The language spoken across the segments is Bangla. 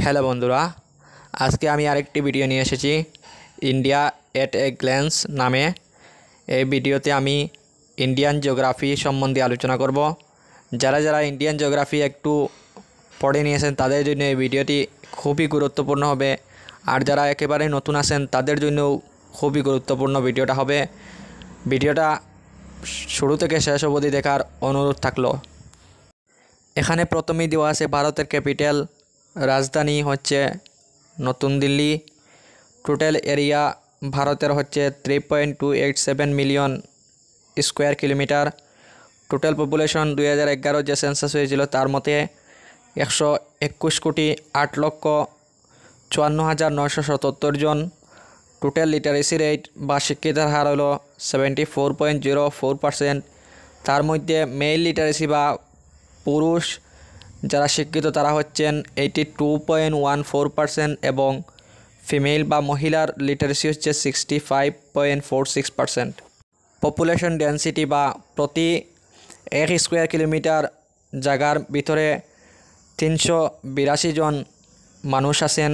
হ্যালো বন্ধুরা, আজকে আমি আরেকটি ভিডিও নিয়ে এসেছি ইন্ডিয়া এট এ গ্ল্যান্স নামে। এই ভিডিওতে আমি ইন্ডিয়ান জিওগ্রাফি সম্বন্ধে আলোচনা করব। যারা যারা ইন্ডিয়ান জিওগ্রাফি একটু পড়ে নিয়েছেন তাদের জন্য এই ভিডিওটি খুবই গুরুত্বপূর্ণ হবে, আর যারা একেবারে নতুন আছেন তাদের জন্যও খুবই গুরুত্বপূর্ণ ভিডিওটা হবে। ভিডিওটা শুরু থেকে শেষ অবধি দেখার অনুরোধ থাকলো। এখানে প্রথমেই দেওয়া আছে ভারতের ক্যাপিটাল, রাজধানী হচ্ছে নতুন দিল্লি। টোটাল এরিয়া ভারতের হচ্ছে 3.287 million square kilometre. Total population 2011 যে সেন্সাস হয়েছিল তার মতে 121,58,977 জন। টোটাল লিটারেসি রেট বা শিক্ষিতার হার হলো 74.04%। তার মধ্যে মেল লিটারেসি বা পুরুষ যারা শিক্ষিত তারা হচ্ছেন 82.14% এবং ফিমেল বা মহিলার লিটারেসি হচ্ছে 65.46%। পপুলেশন ডেন্সিটি বা প্রতি 1 স্কোয়ার কিলোমিটার জায়গার ভিতরে 382 জন মানুষ আছেন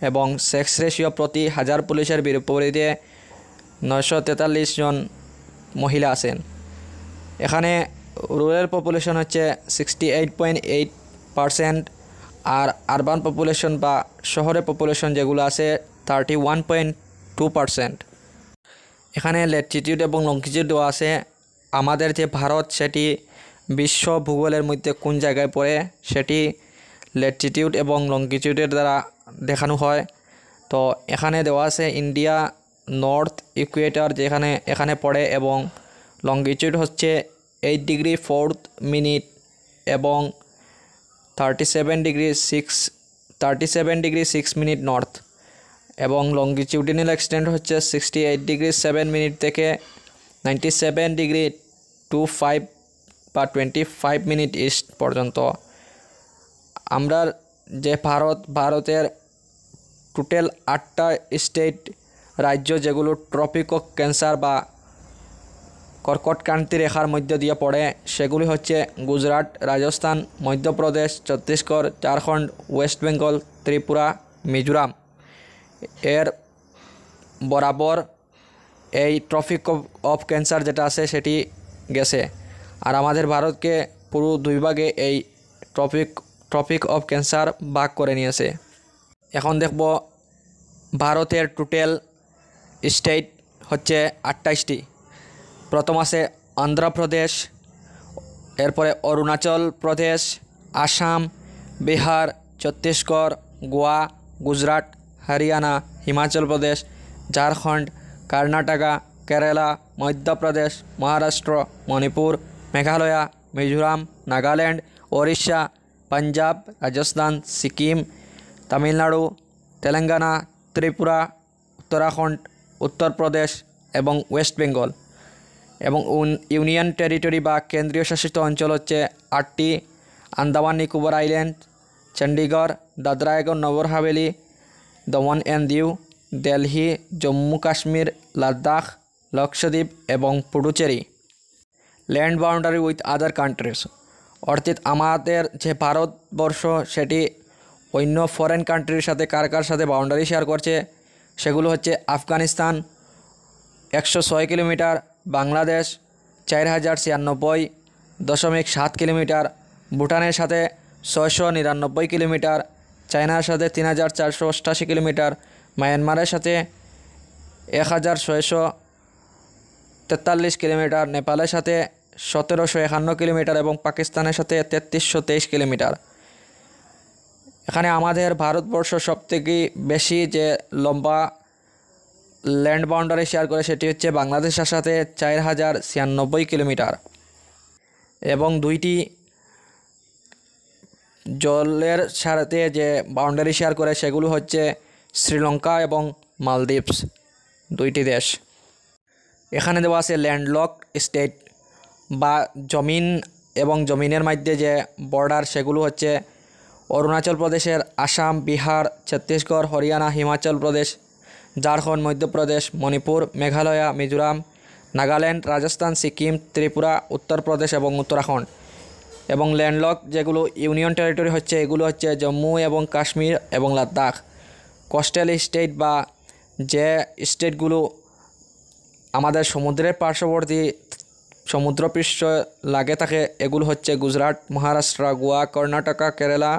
এবং সেক্স রেশিও প্রতি 1000 পুলিশের বিপরীতে 943 জন মহিলা আছেন। এখানে রুরাল পপুলেশন হচ্ছে 68.8% আর আরবান পপুলেশন বা শহরের পপুলেশন যেগুলো আছে 31.2%। এখানে ল্যাটিটিউড এবং লংজিটিউড দেওয়া আছে। আমাদের যে ভারত সেটি বিশ্ব ভূগোলের মধ্যে কোন জায়গায় পড়ে সেটি ল্যাটিটিউড এবং লংজিটিউডের দ্বারা দেখানো হয়। তো এখানে দেওয়া আছে ইন্ডিয়া নর্থ ইকুয়েটর যেখানে এখানে পড়ে এবং লংজিটিউড হচ্ছে 8 ডিগ্রি 4 মিনিট এবং 37 ডিগ্রি 6 মিনিট নর্থ, এবং লংজিটিউডিনাল এক্সটেন্ট হচ্ছে 68 ডিগ্রি 7 মিনিট থেকে 97 ডিগ্রি 25 বা 25 মিনিট ইস্ট পর্যন্ত। আমরা যে ভারতের টোটাল 8টা স্টেট রাজ্য যেগুলো ট্রপিক অফ ক্যান্সার বা কর্কটক্রান্তি রেখার মধ্য দিয়ে পড়ে সেগুলি হচ্ছে গুজরাট, রাজস্থান, মধ্যপ্রদেশ, ছত্তিশগড়, ঝাড়খণ্ড, ওয়েস্ট বেঙ্গল, ত্রিপুরা, মিজোরাম। এর বরাবর এই ট্রপিক অফ ক্যান্সার যেটা আছে সেটি গেছে, আর আমাদের ভারতকে পুরো দুই ভাগে এই ট্রপিক অফ ক্যান্সার ভাগ করে নিয়েছে। এখন দেখব ভারতের টোটাল স্টেট হচ্ছে 28টি। প্রথম আছে অন্ধ্রপ্রদেশ, এরপরে অরুণাচল প্রদেশ, আসাম, বিহার, ছত্তিশগড়, গোয়া, গুজরাট, হরিয়ানা, হিমাচল প্রদেশ, ঝাড়খণ্ড, কর্ণাটকা, কেরালা, মধ্যপ্রদেশ, মহারাষ্ট্র, মণিপুর, মেঘালয়, মিজোরাম, নাগাল্যান্ড, ওড়িশা, পাঞ্জাব, রাজস্থান, সিকিম, তামিলনাড়ু, তেলেঙ্গানা, ত্রিপুরা, উত্তরাখণ্ড, উত্তরপ্রদেশ এবং ওয়েস্ট বেঙ্গল। এবং ইউনিয়ন টেরিটরি বা কেন্দ্রীয় শাসিত অঞ্চল হচ্ছে 8টি: আন্দামান নিকোবর আইল্যান্ড, চণ্ডীগড়, দাদরা এবং নগর হাভেলি, দমন অ্যান্ড দিউ, দিল্লি, জম্মু কাশ্মীর, লাদাখ, লক্ষদ্বীপ এবং Puducherry. Land boundary with other countries, অর্থাৎ আমাদের যে ভারতবর্ষ সেটি অন্য ফরেন কান্ট্রির সাথে কার কার সাথে বাউন্ডারি শেয়ার করছে সেগুলো হচ্ছে আফগানিস্তান 106 কিলোমিটার, বাংলাদেশ 4096.7 কিলোমিটার, ভুটানের সাথে 699 কিলোমিটার, চায়নার সাথে 3488 কিলোমিটার, মায়ানমারের সাথে 1643 কিলোমিটার, নেপালের সাথে 1751 কিলোমিটার এবং পাকিস্তানের সাথে 3323 কিলোমিটার। এখানে আমাদের ভারতবর্ষ সবথেকে বেশি যে লম্বা ল্যান্ড বাউন্ডারি শেয়ার করে সেটি হচ্ছে বাংলাদেশের সাথে 4096 কিলোমিটার, এবং দুইটি জলের সাথে যে বাউন্ডারি শেয়ার করে সেগুলো হচ্ছে শ্রীলঙ্কা এবং মালদ্বীপস, দুইটি দেশ। এখানে দেওয়া আছে ল্যান্ডলক স্টেট বা জমিন এবং জমিনের মধ্যে যে বর্ডার সেগুলো হচ্ছে অরুণাচল প্রদেশের আসাম, বিহার, ছত্তিশগড়, হরিয়ানা, হিমাচল প্রদেশ, ঝাড়খণ্ড, মধ্যপ্রদেশ, মণিপুর, মেঘালয়, মিজোরাম, নাগাল্যান্ড, রাজস্থান, সিকিম, ত্রিপুরা, উত্তরপ্রদেশ এবং উত্তরাখণ্ড। এবং ল্যান্ডলক যেগুলো ইউনিয়ন টেরিটরি হচ্ছে এগুলো হচ্ছে জম্মু এবং কাশ্মীর এবং লাদাখ। কোস্টাল স্টেট বা যে স্টেটগুলো আমাদের সমুদ্রের পার্শ্ববর্তী সমুদ্রপৃষ্ঠ লাগে থাকে এগুলো হচ্ছে গুজরাট, মহারাষ্ট্র, গোয়া, কর্ণাটকা, কেরালা,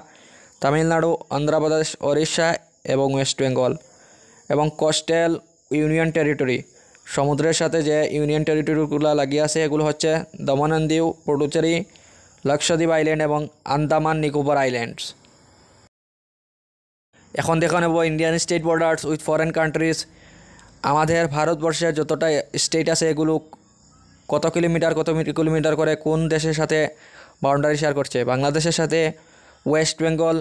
তামিলনাড়ু, অন্ধ্রপ্রদেশ, ওড়িশা এবং ওয়েস্ট বেঙ্গল। এবং কোস্টাল ইউনিয়ন টেরিটরি সমুদ্রের সাথে যে ইউনিয়ন টেরিটরিগুলো লাগিয়ে আছে এগুলো হচ্ছে দমন এন্ড দিউ, পুডুচেরি, লক্ষদ্বীপ আইল্যান্ড এবং আন্দামান নিকোবর আইল্যান্ডস। এখন দেখে নেব Indian state borders with foreign countries. আমাদের ভারতবর্ষের যতটা স্টেট আছে এগুলো কত কিলোমিটার করে কোন দেশের সাথে বাউন্ডারি শেয়ার করছে। বাংলাদেশের সাথে ওয়েস্ট বেঙ্গল,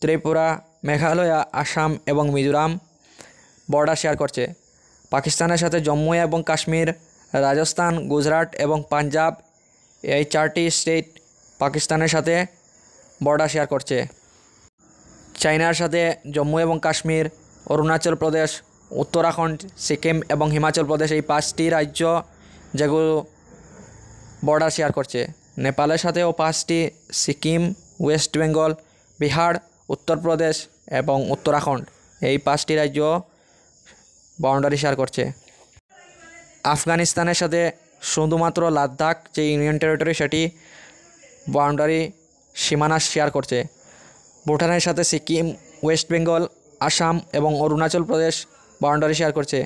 ত্রিপুরা, মেঘালয়, আসাম এবং মিজোরাম বর্ডার শেয়ার করছে। পাকিস্তানের সাথে জম্মু এবং কাশ্মীর, রাজস্থান, গুজরাট এবং পাঞ্জাব এই 4টি স্টেট পাকিস্তানের সাথে বর্ডার শেয়ার করছে। চায়নার সাথে জম্মু এবং কাশ্মীর, অরুণাচল প্রদেশ, উত্তরাখণ্ড, সিকিম এবং হিমাচল প্রদেশ এই 5টি রাজ্য যেগুলো বর্ডার শেয়ার করছে। নেপালের সাথেও 5টি, সিকিম, ওয়েস্ট বেঙ্গল, বিহার, উত্তরপ্রদেশ এবং উত্তরাখণ্ড এই 5টি রাজ্য বাউন্ডারি শেয়ার করছে। আফগানিস্তানের সাথে শুধুমাত্র লাদাখ যে ইউনিয়ন টেরিটরি সেটি বাউন্ডারি সীমানা শেয়ার করছে। ভুটানের সাথে সিকিম, ওয়েস্ট বেঙ্গল, আসাম এবং অরুণাচল প্রদেশ বাউন্ডারি শেয়ার করছে।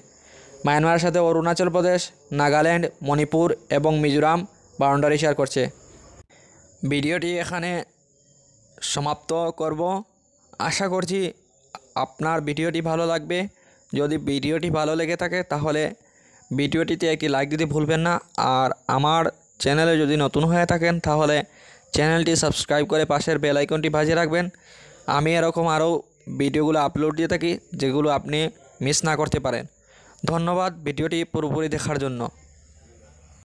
মায়ানমারের সাথে অরুণাচল প্রদেশ, নাগাল্যান্ড, মণিপুর এবং মিজোরাম বাউন্ডারি শেয়ার করছে। ভিডিওটি এখানে সমাপ্ত করব। আশা করছি আপনার ভিডিওটি ভালো লাগবে। যদি ভিডিওটি ভালো লেগে থাকে তাহলে ভিডিওটিতে একটি লাইক দিতে ভুলবেন না। আর আমার চ্যানেলে যদি নতুন হয়ে থাকেন তাহলে চ্যানেলটি সাবস্ক্রাইব করে পাশের বেল আইকনটি বাজিয়ে রাখবেন। আমি এরকম আরও ভিডিওগুলো আপলোড দিয়ে থাকি যেগুলো আপনি মিস না করতে পারেন। ধন্যবাদ ভিডিওটি পুরোপুরি দেখার জন্য।